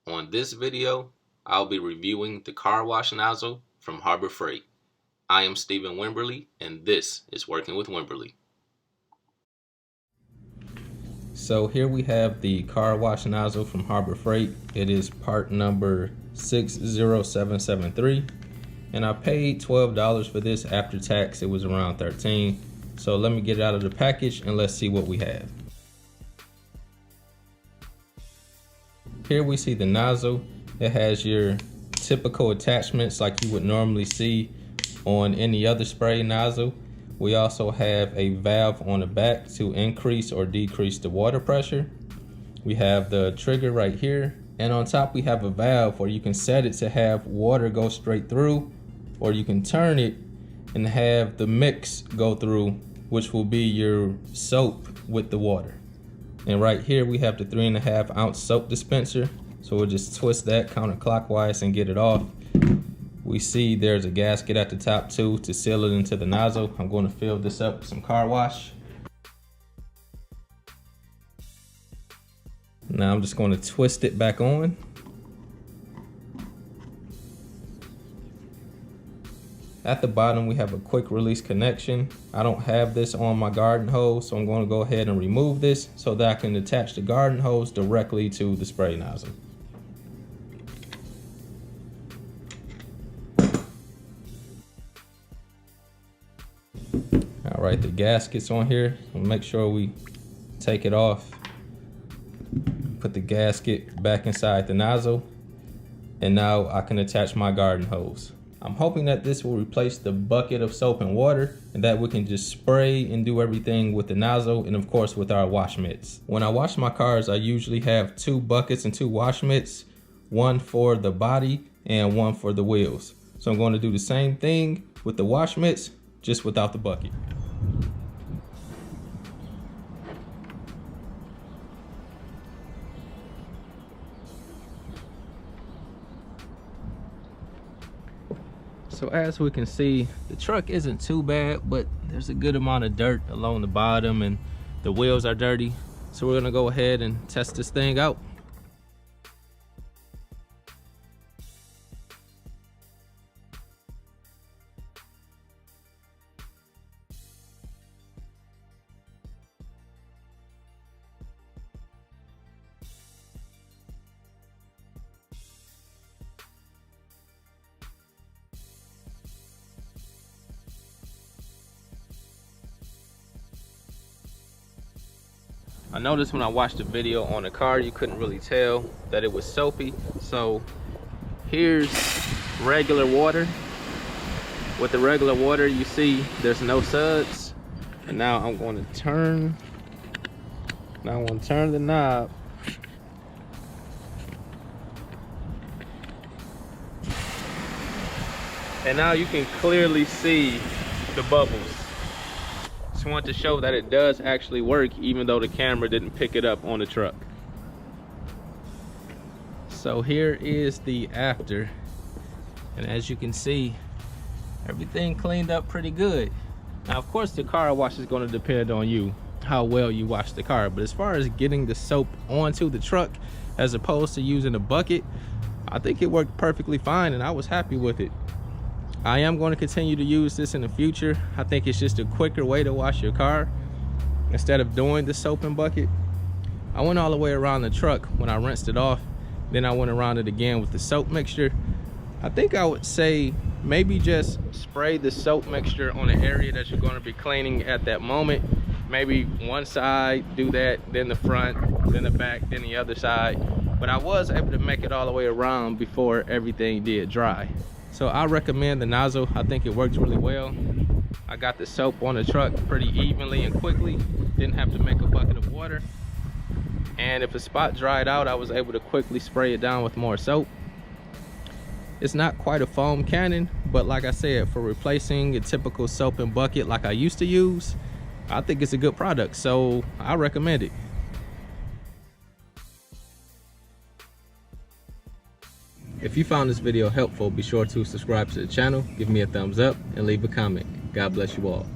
On this video, I'll be reviewing the car wash nozzle from Harbor Freight. I am Stephen Wimberly, and this is Working with Wimberly. So here we have the car wash nozzle from Harbor Freight. It is part number 60773, and I paid $12 for this. After tax, it was around $13. So let me get it out of the package and let's see what we have. Here we see the nozzle. It has your typical attachments like you would normally see on any other spray nozzle. We also have a valve on the back to increase or decrease the water pressure. We have the trigger right here, and on top we have a valve where you can set it to have water go straight through, or you can turn it and have the mix go through, which will be your soap with the water. And right here we have the 3.5 ounce soap dispenser. So we'll just twist that counterclockwise and get it off. We see there's a gasket at the top too to seal it into the nozzle. I'm going to fill this up with some car wash. Now I'm just going to twist it back on. At the bottom we have a quick release connection. I don't have this on my garden hose, so I'm going to go ahead and remove this so that I can attach the garden hose directly to the spray nozzle. All right, the gasket's on here. We'll make sure we take it off. Put the gasket back inside the nozzle, and now I can attach my garden hose. I'm hoping that this will replace the bucket of soap and water, and that we can just spray and do everything with the nozzle, and of course with our wash mitts. When I wash my cars, I usually have 2 buckets and 2 wash mitts, one for the body and one for the wheels. So I'm going to do the same thing with the wash mitts, just without the bucket. So as we can see, the truck isn't too bad, but there's a good amount of dirt along the bottom and the wheels are dirty. So we're gonna go ahead and test this thing out. I noticed when I watched the video on the car, you couldn't really tell that it was soapy. So here's regular water. With the regular water, you see there's no suds. And now I'm going to turn the knob. And now you can clearly see the bubbles. Just want to show that it does actually work, even though the camera didn't pick it up on the truck. So here is the after, and as you can see, everything cleaned up pretty good. Now of course the car wash is going to depend on you, how well you wash the car, but as far as getting the soap onto the truck as opposed to using a bucket, I think it worked perfectly fine and I was happy with it. I am going to continue to use this in the future. I think it's just a quicker way to wash your car instead of doing the soap and bucket. I went all the way around the truck when I rinsed it off. Then I went around it again with the soap mixture. I think I would say maybe just spray the soap mixture on the area that you're going to be cleaning at that moment. Maybe one side, do that, then the front, then the back, then the other side. But I was able to make it all the way around before everything did dry. So I recommend the nozzle. I think it works really well. I got the soap on the truck pretty evenly and quickly. Didn't have to make a bucket of water. And if a spot dried out, I was able to quickly spray it down with more soap. It's not quite a foam cannon, but like I said, for replacing a typical soap and bucket like I used to use, I think it's a good product, so I recommend it. If you found this video helpful, be sure to subscribe to the channel, give me a thumbs up, and leave a comment. God bless you all.